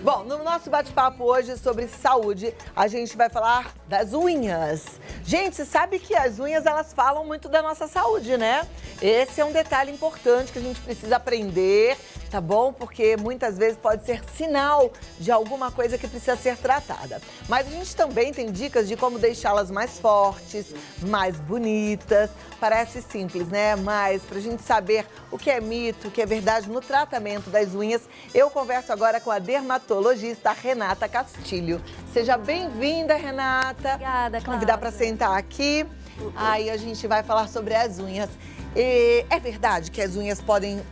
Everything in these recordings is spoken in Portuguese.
Bom, no nosso bate-papo hoje sobre saúde, a gente vai falar das unhas. Gente, você sabe que as unhas, elas falam muito da nossa saúde, né? Esse é um detalhe importante que a gente precisa aprender, tá bom? Porque muitas vezes pode ser sinal de alguma coisa que precisa ser tratada. Mas a gente também tem dicas de como deixá-las mais fortes, mais bonitas. Parece simples, né? Mas pra gente saber o que é mito, o que é verdade no tratamento das unhas, eu converso agora com a dermatologista Renata Castilho. Seja bem-vinda, Renata. Obrigada, Cláudia. Convidar para sentar aqui. Aí a gente vai falar sobre as unhas. É verdade que as unhas podem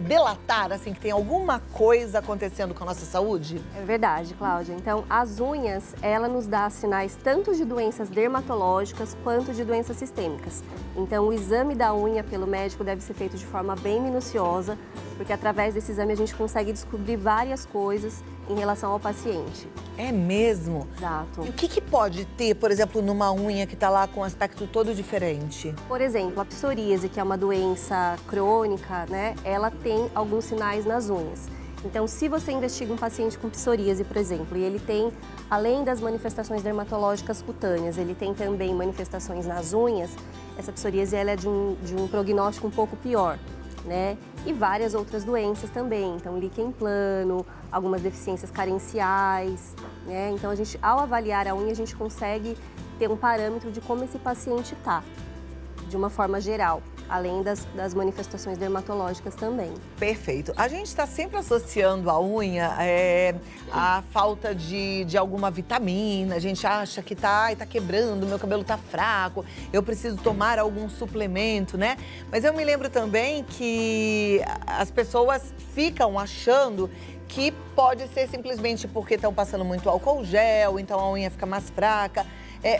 delatar, assim, que tem alguma coisa acontecendo com a nossa saúde? É verdade, Cláudia. Então, as unhas, ela nos dá sinais tanto de doenças dermatológicas quanto de doenças sistêmicas. Então, o exame da unha pelo médico deve ser feito de forma bem minuciosa, porque através desse exame a gente consegue descobrir várias coisas em relação ao paciente. É mesmo? Exato. E o que pode ter, por exemplo, numa unha que está lá com um aspecto todo diferente? Por exemplo, a psoríase, que é uma doença crônica, né? Ela tem alguns sinais nas unhas. Então, se você investiga um paciente com psoríase, por exemplo, e ele tem, além das manifestações dermatológicas cutâneas, ele tem também manifestações nas unhas, essa psoríase ela é de um prognóstico um pouco pior, né? E várias outras doenças também, então líquen plano, algumas deficiências carenciais, né? Então, ao avaliar a unha, a gente consegue ter um parâmetro de como esse paciente está, de uma forma geral, além das manifestações dermatológicas também. Perfeito. A gente está sempre associando a unha à falta de alguma vitamina. A gente acha que tá quebrando, meu cabelo tá fraco, eu preciso tomar algum suplemento, né? Mas eu me lembro também que as pessoas ficam achando que pode ser simplesmente porque estão passando muito álcool gel, então a unha fica mais fraca.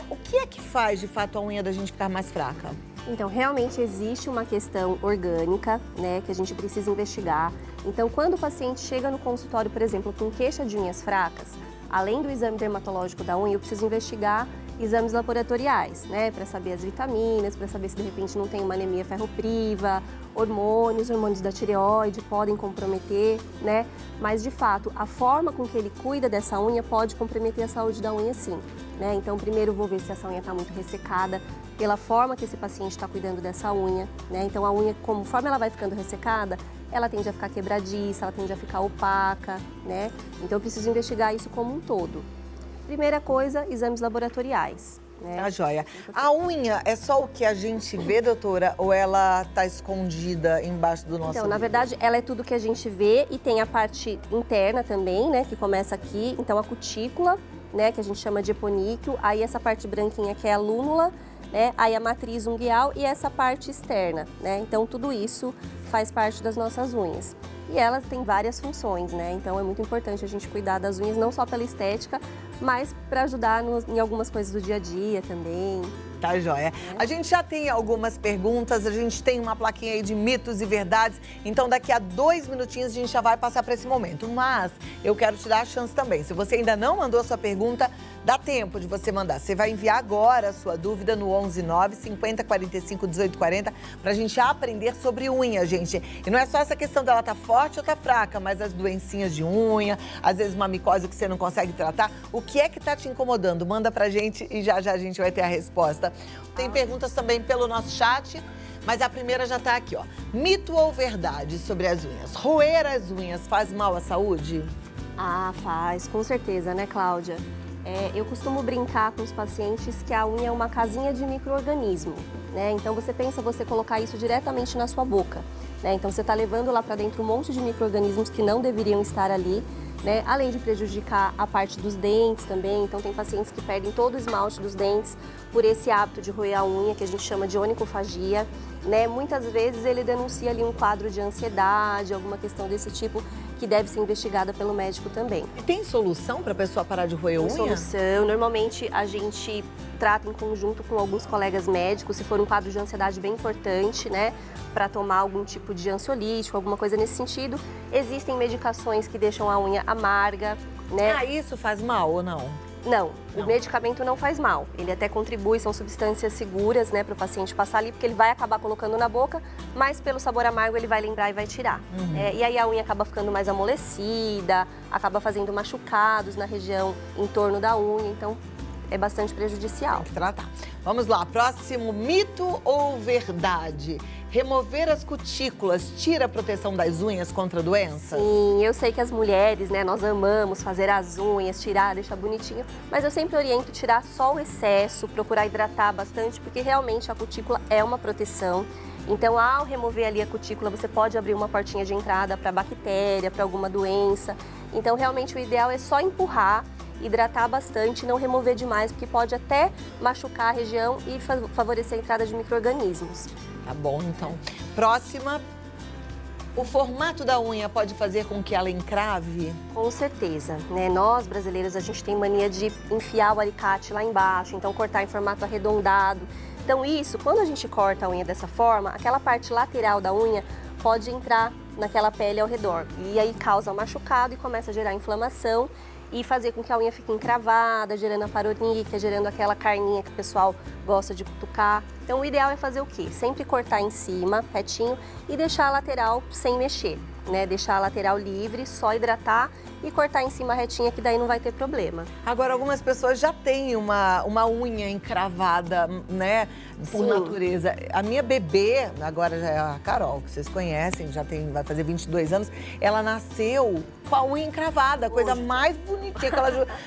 O que é que faz, de fato, a unha da gente ficar mais fraca? Então, realmente existe uma questão orgânica, né, que a gente precisa investigar. Então, quando o paciente chega no consultório, por exemplo, com queixa de unhas fracas, além do exame dermatológico da unha, eu preciso investigar exames laboratoriais, né, para saber as vitaminas, para saber se de repente não tem uma anemia ferropriva, hormônios da tireoide podem comprometer, né? Mas, de fato, a forma com que ele cuida dessa unha pode comprometer a saúde da unha, sim, né? Então, primeiro eu vou ver se essa unha está muito ressecada, pela forma que esse paciente está cuidando dessa unha, né? Então, a unha, conforme ela vai ficando ressecada, ela tende a ficar quebradiça, ela tende a ficar opaca, né? Então, eu preciso investigar isso como um todo. Primeira coisa, exames laboratoriais. Tá joia. A unha é só o que a gente vê, doutora, ou ela tá escondida embaixo do nosso Então, na dedo? verdade, ela é tudo que a gente vê e tem a parte interna também, né, que começa aqui. Então, a cutícula, né, que a gente chama de eponíqueo, aí essa parte branquinha que é a lúnula, né, aí a matriz ungueal e essa parte externa, né? Então, tudo isso faz parte das nossas unhas. E elas têm várias funções, né? Então, é muito importante a gente cuidar das unhas, não só pela estética, mas para ajudar em algumas coisas do dia a dia também. Tá joia. A gente já tem algumas perguntas, a gente tem uma plaquinha aí de mitos e verdades, então daqui a 2 minutinhos a gente já vai passar para esse momento. Mas eu quero te dar a chance também. Se você ainda não mandou a sua pergunta, dá tempo de você mandar. Você vai enviar agora a sua dúvida no 119 50 45 18 40 pra gente aprender sobre unha, gente. E não é só essa questão dela tá forte ou tá fraca, mas as doencinhas de unha, às vezes uma micose que você não consegue tratar. O que é que tá te incomodando? Manda pra gente e já a gente vai ter a resposta. Tem perguntas também pelo nosso chat, mas a primeira já tá aqui, ó. Mito ou verdade sobre as unhas? Roer as unhas faz mal à saúde? Ah, faz, com certeza, né, Cláudia? Eu costumo brincar com os pacientes que a unha é uma casinha de micro-organismo, né? Então, você pensa você colocar isso diretamente na sua boca, né? Então, você está levando lá para dentro um monte de micro-organismos que não deveriam estar ali, né? Além de prejudicar a parte dos dentes também. Então, tem pacientes que perdem todo o esmalte dos dentes por esse hábito de roer a unha, que a gente chama de onicofagia, né? Muitas vezes ele denuncia ali um quadro de ansiedade, alguma questão desse tipo, que deve ser investigada pelo médico também. E tem solução para a pessoa parar de roer unha? Tem solução. Normalmente a gente trata em conjunto com alguns colegas médicos, se for um quadro de ansiedade bem importante, né? Para tomar algum tipo de ansiolítico, alguma coisa nesse sentido. Existem medicações que deixam a unha amarga, né? Ah, isso faz mal ou não? Não, o Não. medicamento não faz mal. Ele até contribui, são substâncias seguras, né, para o paciente passar ali, porque ele vai acabar colocando na boca, mas pelo sabor amargo ele vai lembrar e vai tirar. E aí a unha acaba ficando mais amolecida, acaba fazendo machucados na região em torno da unha, então é bastante prejudicial. Tem que tratar. Vamos lá, próximo mito ou verdade? Remover as cutículas tira a proteção das unhas contra doenças? Sim, eu sei que as mulheres, né, nós amamos fazer as unhas, tirar, deixar bonitinho, mas eu sempre oriento tirar só o excesso, procurar hidratar bastante, porque realmente a cutícula é uma proteção. Então, ao remover ali a cutícula, você pode abrir uma portinha de entrada para bactéria, para alguma doença. Então, realmente o ideal é só empurrar, hidratar bastante, não remover demais, porque pode até machucar a região e favorecer a entrada de micro-organismos. Tá bom, então. Próxima. O formato da unha pode fazer com que ela encrave? Com certeza, né? Nós, brasileiros, a gente tem mania de enfiar o alicate lá embaixo, então cortar em formato arredondado. Então isso, quando a gente corta a unha dessa forma, aquela parte lateral da unha pode entrar naquela pele ao redor. E aí causa machucado e começa a gerar inflamação e fazer com que a unha fique encravada, gerando a paronychia, gerando aquela carninha que o pessoal gosta de cutucar. Então o ideal é fazer o quê? Sempre cortar em cima, retinho, e deixar a lateral sem mexer, né? Deixar a lateral livre, só hidratar e cortar em cima retinha, que daí não vai ter problema. Agora, algumas pessoas já têm uma unha encravada, né, por Sim. natureza. A minha bebê, agora já é a Carol, que vocês conhecem, vai fazer 22 anos, ela nasceu com a unha encravada, a coisa mais bonitinha,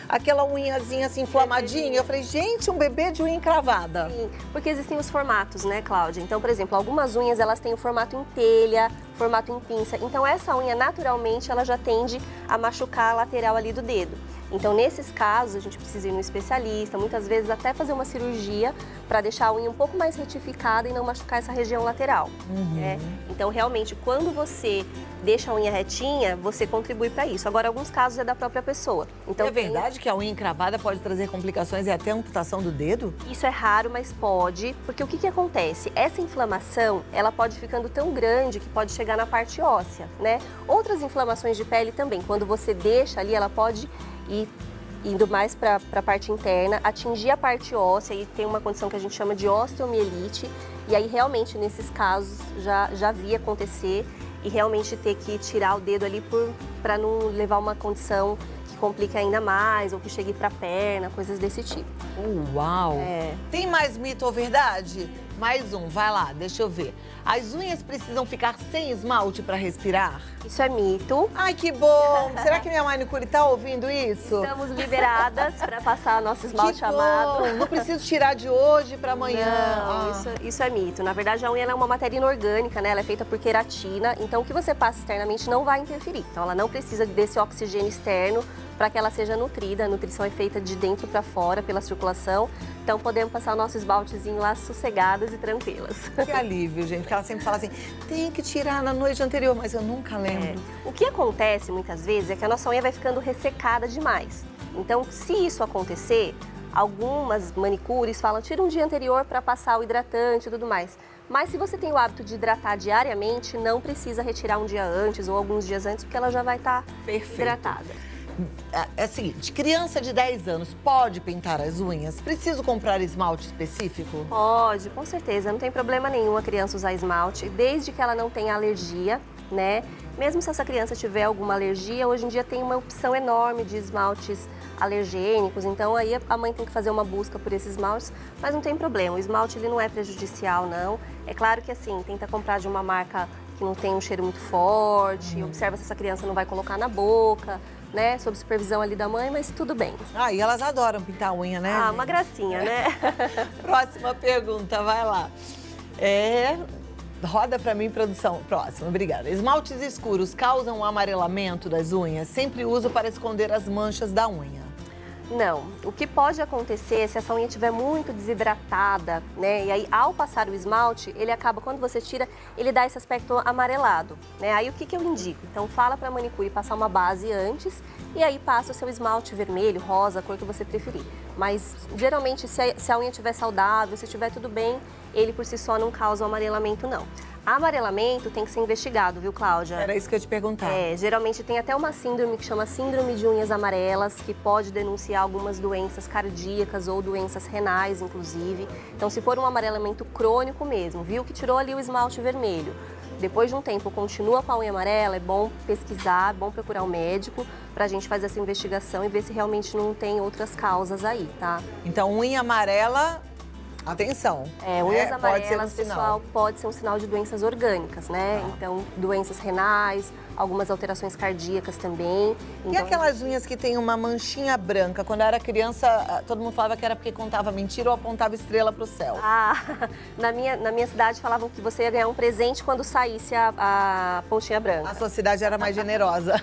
aquela unhazinha assim, inflamadinha. Eu falei, gente, um bebê de unha encravada. Sim, porque existem os formatos, né, Cláudia? Então, por exemplo, algumas unhas, elas têm o formato em telha, formato em pinça. Então, essa unha, naturalmente, ela já tende a machucar a lateral ali do dedo. Então, nesses casos, a gente precisa ir no especialista, muitas vezes até fazer uma cirurgia para deixar a unha um pouco mais retificada e não machucar essa região lateral. Né? Então, realmente, quando você deixa a unha retinha, você contribui para isso. Agora, alguns casos é da própria pessoa. Então, É verdade que a unha encravada pode trazer complicações e até amputação do dedo? Isso é raro, mas pode, porque o que acontece? Essa inflamação, ela pode ficando tão grande que pode chegar na parte óssea, né? Outras inflamações de pele também, quando você deixa ali, ela pode ir indo mais para a parte interna, atingir a parte óssea e tem uma condição que a gente chama de osteomielite. E aí, realmente, nesses casos, já vi acontecer e realmente ter que tirar o dedo ali para não levar uma condição que complique ainda mais ou que chegue para a perna, coisas desse tipo. Uau! É. Tem mais mito ou verdade? Mais um, vai lá, deixa eu ver. As unhas precisam ficar sem esmalte para respirar? Isso é mito. Ai, que bom! Será que minha manicure tá ouvindo isso? Estamos liberadas para passar nosso Que esmalte bom! amado. Não preciso tirar de hoje para amanhã. Não, isso é mito. Na verdade, a unha ela é uma matéria inorgânica, né? Ela é feita por queratina, então o que você passa externamente não vai interferir. Então ela não precisa desse oxigênio externo para que ela seja nutrida. A nutrição é feita de dentro para fora, pela circulação. Então podemos passar o nosso esmaltezinho lá sossegadas e tranquilas. Que alívio, gente, porque ela sempre fala assim, tem que tirar na noite anterior, mas eu nunca lembro. O que acontece muitas vezes é que a nossa unha vai ficando ressecada demais. Então, se isso acontecer, algumas manicures falam, tira um dia anterior para passar o hidratante e tudo mais. Mas se você tem o hábito de hidratar diariamente, não precisa retirar um dia antes ou alguns dias antes, porque ela já vai estar hidratada. É o seguinte, criança de 10 anos pode pintar as unhas? Preciso comprar esmalte específico? Pode, com certeza, não tem problema nenhum a criança usar esmalte, desde que ela não tenha alergia, né? Mesmo se essa criança tiver alguma alergia, hoje em dia tem uma opção enorme de esmaltes alergênicos, então aí a mãe tem que fazer uma busca por esses esmaltes, mas não tem problema, o esmalte ele não é prejudicial, não. É claro que assim, tenta comprar de uma marca que não tem um cheiro muito forte, observa se essa criança não vai colocar na boca, né, sob supervisão ali da mãe, mas tudo bem. Ah, e elas adoram pintar a unha, né? Ah, uma gracinha, né? Próxima pergunta, vai lá. Roda pra mim, produção. Próxima, obrigada. Esmaltes escuros causam o amarelamento das unhas? Sempre uso para esconder as manchas da unha. Não, o que pode acontecer se essa unha estiver muito desidratada, né? E aí ao passar o esmalte, ele acaba, quando você tira, ele dá esse aspecto amarelado, né? Aí o que eu indico? Então fala para a manicure passar uma base antes e aí passa o seu esmalte vermelho, rosa, a cor que você preferir. Mas, geralmente, se a unha estiver saudável, se estiver tudo bem, ele por si só não causa o amarelamento, não. Amarelamento tem que ser investigado, viu, Cláudia? Era isso que eu ia te perguntar. Geralmente tem até uma síndrome que chama síndrome de unhas amarelas, que pode denunciar algumas doenças cardíacas ou doenças renais, inclusive. Então, se for um amarelamento crônico mesmo, viu que tirou ali o esmalte vermelho, depois de um tempo continua com a unha amarela, é bom pesquisar, é bom procurar um médico para a gente fazer essa investigação e ver se realmente não tem outras causas aí, tá? Então, unha amarela, atenção. Unhas amarelas, pode ser um sinal. pessoal, pode ser um sinal de doenças orgânicas, né? Então, doenças renais, algumas alterações cardíacas também. E Então, aquelas unhas que tem uma manchinha branca? Quando eu era criança, todo mundo falava que era porque contava mentira ou apontava estrela para o céu. na minha cidade falavam que você ia ganhar um presente quando saísse a pontinha branca. A sua cidade era mais generosa.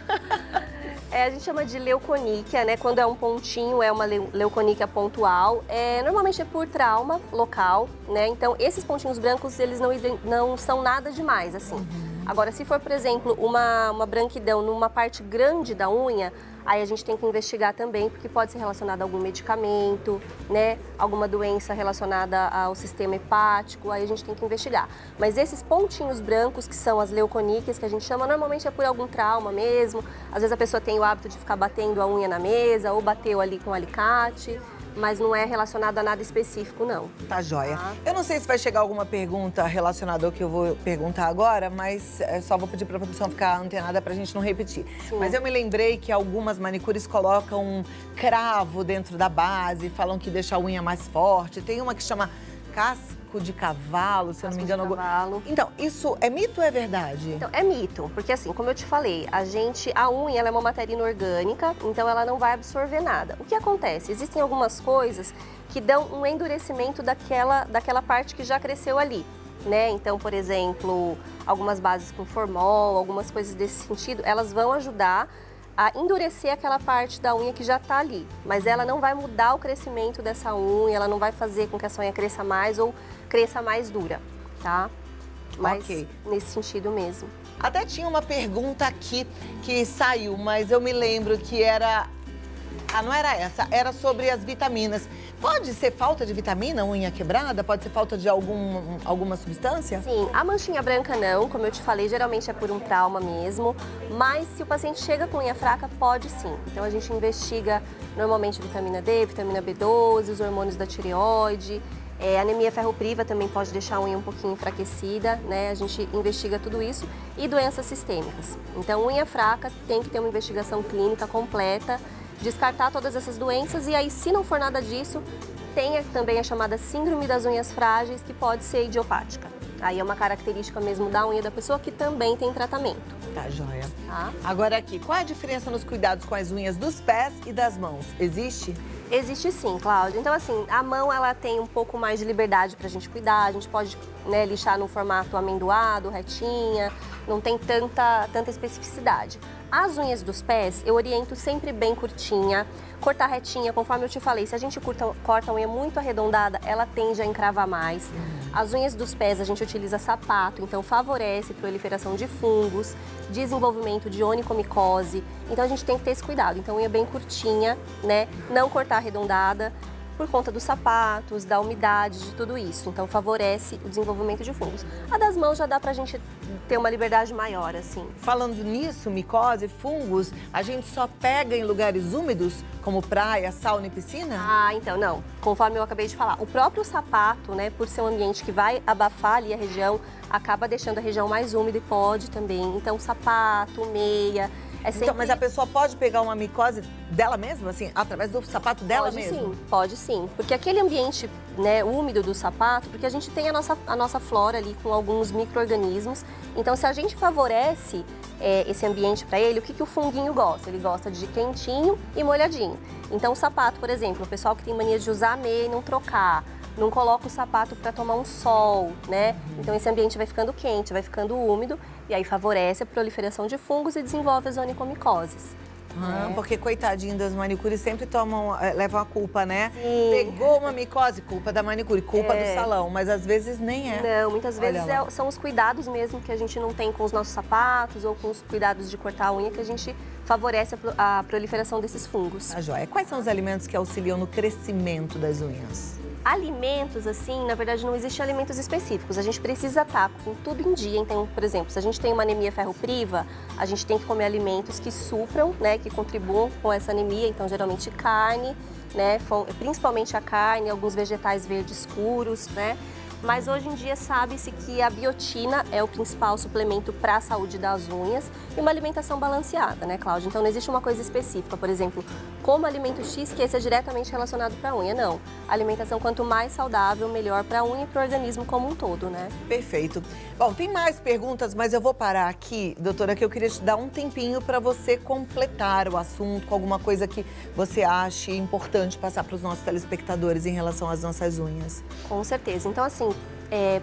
A gente chama de leuconíquia, né? Quando é um pontinho, é uma leuconíquia pontual. Normalmente é por trauma local, né? Então, esses pontinhos brancos, eles não são nada demais, assim. Agora, se for, por exemplo, uma branquidão numa parte grande da unha, aí a gente tem que investigar também, porque pode ser relacionado a algum medicamento, né? Alguma doença relacionada ao sistema hepático, aí a gente tem que investigar. Mas esses pontinhos brancos, que são as leuconíquias, que a gente chama, normalmente é por algum trauma mesmo. Às vezes a pessoa tem o hábito de ficar batendo a unha na mesa, ou bateu ali com um alicate, mas não é relacionado a nada específico, não. Tá joia. Eu não sei se vai chegar alguma pergunta relacionada ao que eu vou perguntar agora, mas só vou pedir pra produção ficar antenada pra gente não repetir. Sim. Mas eu me lembrei que algumas manicures colocam um cravo dentro da base, falam que deixa a unha mais forte. Tem uma que chama casco de cavalo, se eu não me engano. Cavalo. Então, isso é mito ou é verdade? Então, é mito, porque assim, como eu te falei, a unha ela é uma matéria inorgânica, então ela não vai absorver nada. O que acontece? Existem algumas coisas que dão um endurecimento daquela parte que já cresceu ali, né? Então, por exemplo, algumas bases com formol, algumas coisas desse sentido, elas vão ajudar a endurecer aquela parte da unha que já está ali. Mas ela não vai mudar o crescimento dessa unha, ela não vai fazer com que essa unha cresça mais ou cresça mais dura, tá? Mas nesse sentido mesmo. Até tinha uma pergunta aqui que saiu, mas eu me lembro que era... não era essa, era sobre as vitaminas. Pode ser falta de vitamina, unha quebrada? Pode ser falta de alguma substância? Sim, a manchinha branca não, como eu te falei, geralmente é por um trauma mesmo. Mas se o paciente chega com unha fraca, pode sim. Então a gente investiga normalmente vitamina D, vitamina B12, os hormônios da tireoide. Anemia ferropriva também pode deixar a unha um pouquinho enfraquecida, né? A gente investiga tudo isso. E doenças sistêmicas. Então, unha fraca tem que ter uma investigação clínica completa, descartar todas essas doenças e aí, se não for nada disso, tem também a chamada síndrome das unhas frágeis, que pode ser idiopática. Aí é uma característica mesmo da unha da pessoa que também tem tratamento. Tá, joia. Tá? Agora aqui, qual a diferença nos cuidados com as unhas dos pés e das mãos? Existe? Existe sim, Cláudia. Então, assim, a mão ela tem um pouco mais de liberdade pra gente cuidar. A gente pode, né, lixar no formato amendoado, retinha, não tem tanta especificidade. As unhas dos pés, eu oriento sempre bem curtinha, cortar retinha, conforme eu te falei. Se a gente corta a unha muito arredondada, ela tende a encravar mais. As unhas dos pés, a gente utiliza sapato, então favorece proliferação de fungos, desenvolvimento de onicomicose. Então a gente tem que ter esse cuidado. Então unha bem curtinha, né? Não cortar arredondada, por conta dos sapatos, da umidade, de tudo isso. Então favorece o desenvolvimento de fungos. A das mãos já dá pra gente ter uma liberdade maior, assim. Falando nisso, micose, fungos, a gente só pega em lugares úmidos, como praia, sauna e piscina? Então, não. Conforme eu acabei de falar, o próprio sapato, né, por ser um ambiente que vai abafar ali a região, acaba deixando a região mais úmida e pode também. Então, sapato, meia... Então, mas a pessoa pode pegar uma micose dela mesma, assim, através do sapato dela mesmo? Pode sim. Porque aquele ambiente, né, úmido do sapato, porque a gente tem a nossa flora ali com alguns micro-organismos. Então, se a gente favorece esse ambiente para ele, o que o funguinho gosta? Ele gosta de quentinho e molhadinho. Então, o sapato, por exemplo, o pessoal que tem mania de usar meia e não trocar, não coloca o sapato para tomar um sol, né? Então esse ambiente vai ficando quente, vai ficando úmido e aí favorece a proliferação de fungos e desenvolve as onicomicoses. Porque coitadinho das manicures sempre levam a culpa, né? Sim. Pegou uma micose, culpa da manicure, culpa do salão, mas às vezes nem é. Não, muitas vezes são os cuidados mesmo que a gente não tem com os nossos sapatos ou com os cuidados de cortar a unha que a gente favorece a proliferação desses fungos. Tá joia. Quais são os alimentos que auxiliam no crescimento das unhas? Alimentos, assim, na verdade não existem alimentos específicos. A gente precisa estar com tudo em dia. Então, por exemplo, se a gente tem uma anemia ferropriva, a gente tem que comer alimentos que supram, né, que contribuam com essa anemia. Então, geralmente carne, né, principalmente a carne, alguns vegetais verdes escuros, né. Mas hoje em dia sabe-se que a biotina é o principal suplemento para a saúde das unhas e uma alimentação balanceada, né, Cláudia? Então não existe uma coisa específica, por exemplo, como alimento X que esse é diretamente relacionado para a unha, não. A alimentação quanto mais saudável, melhor para a unha e para o organismo como um todo, né? Perfeito. Bom, tem mais perguntas, mas eu vou parar aqui, doutora, que eu queria te dar um tempinho para você completar o assunto com alguma coisa que você ache importante passar para os nossos telespectadores em relação às nossas unhas. Com certeza. Então, assim,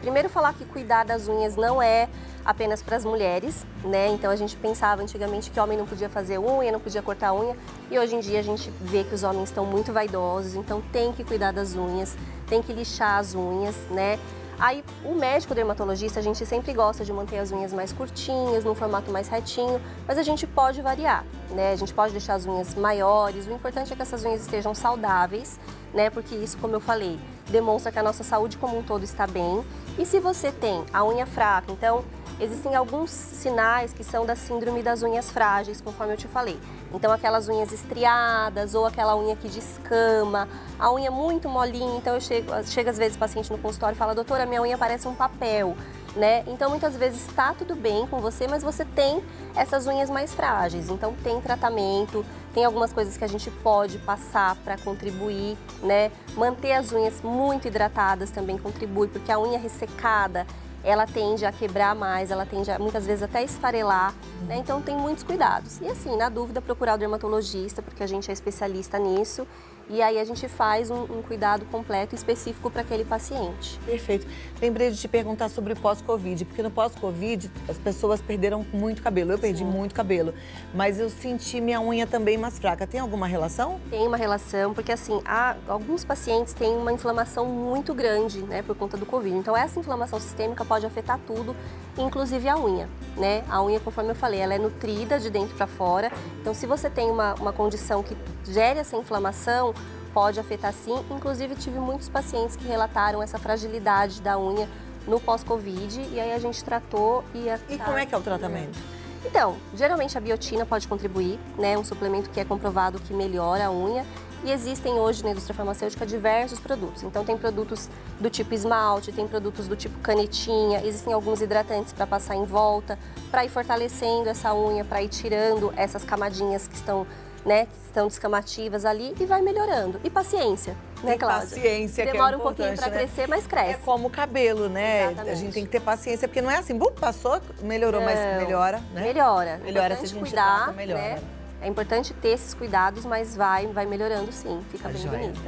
primeiro falar que cuidar das unhas não é apenas para as mulheres, né? Então a gente pensava antigamente que homem não podia fazer unha, não podia cortar unha, e hoje em dia a gente vê que os homens estão muito vaidosos, então tem que cuidar das unhas, tem que lixar as unhas, né? Aí o médico dermatologista, a gente sempre gosta de manter as unhas mais curtinhas, num formato mais retinho, mas a gente pode variar, né? A gente pode deixar as unhas maiores, o importante é que essas unhas estejam saudáveis, né? Porque isso, como eu falei, demonstra que a nossa saúde como um todo está bem. E se você tem a unha fraca, então existem alguns sinais que são da síndrome das unhas frágeis, conforme eu te falei. Então aquelas unhas estriadas ou aquela unha que descama, a unha muito molinha. Então chega às vezes o paciente no consultório e fala: doutora, minha unha parece um papel, né? Então muitas vezes está tudo bem com você, mas você tem essas unhas mais frágeis. Então tem tratamento, tem algumas coisas que a gente pode passar para contribuir, né? Manter as unhas muito hidratadas também contribui, porque a unha ressecada, ela tende a quebrar mais, ela tende a, muitas vezes até esfarelar, né? Então tem muitos cuidados. E assim, na dúvida, procurar o dermatologista, porque a gente é especialista nisso. E aí a gente faz um cuidado completo e específico para aquele paciente. Perfeito. Lembrei de te perguntar sobre o pós-Covid, porque no pós-Covid as pessoas perderam muito cabelo. Eu perdi muito cabelo, mas eu senti minha unha também mais fraca. Tem alguma relação? Tem uma relação, porque assim, alguns pacientes têm uma inflamação muito grande, né, por conta do Covid. Então essa inflamação sistêmica pode afetar tudo, inclusive a unha, né? A unha, conforme eu falei, ela é nutrida de dentro para fora. Então se você tem uma condição que gere essa inflamação, pode afetar sim. Inclusive tive muitos pacientes que relataram essa fragilidade da unha no pós-Covid e aí a gente tratou E como é que é o tratamento? Então, geralmente a biotina pode contribuir, né? Um suplemento que é comprovado que melhora a unha. E existem hoje na indústria farmacêutica diversos produtos. Então tem produtos do tipo esmalte, tem produtos do tipo canetinha, existem alguns hidratantes para passar em volta, para ir fortalecendo essa unha, para ir tirando essas camadinhas que estão, né, que estão descamativas ali e vai melhorando. E paciência, né, Cláudia? Paciência, demora que é um pouquinho para crescer, mas É cresce. como o cabelo, né? Exatamente. A gente tem que ter paciência, porque não é assim, passou, melhorou, mas melhora, né? Melhora. Melhora se a Importante gente cuidar, trata, melhora. né? É importante ter esses cuidados, mas vai melhorando sim, fica bem joia. bonita.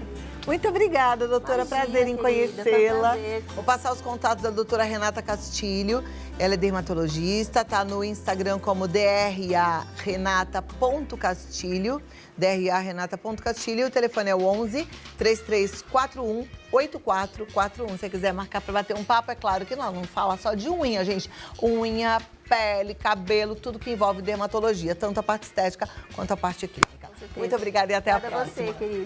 Muito obrigada, doutora. Imagina, Prazer em querida, foi um conhecê-la. prazer. Vou passar os contatos da doutora Renata Castilho. Ela é dermatologista, tá no Instagram como drarenata.castilho. drarenata.castilho. O telefone é o 11 3341 8441. Se você quiser marcar para bater um papo, é claro que não fala só de unha, gente. Unha, pele, cabelo, tudo que envolve dermatologia, tanto a parte estética quanto a parte clínica. Muito obrigada e até a próxima. Obrigada a você, querida.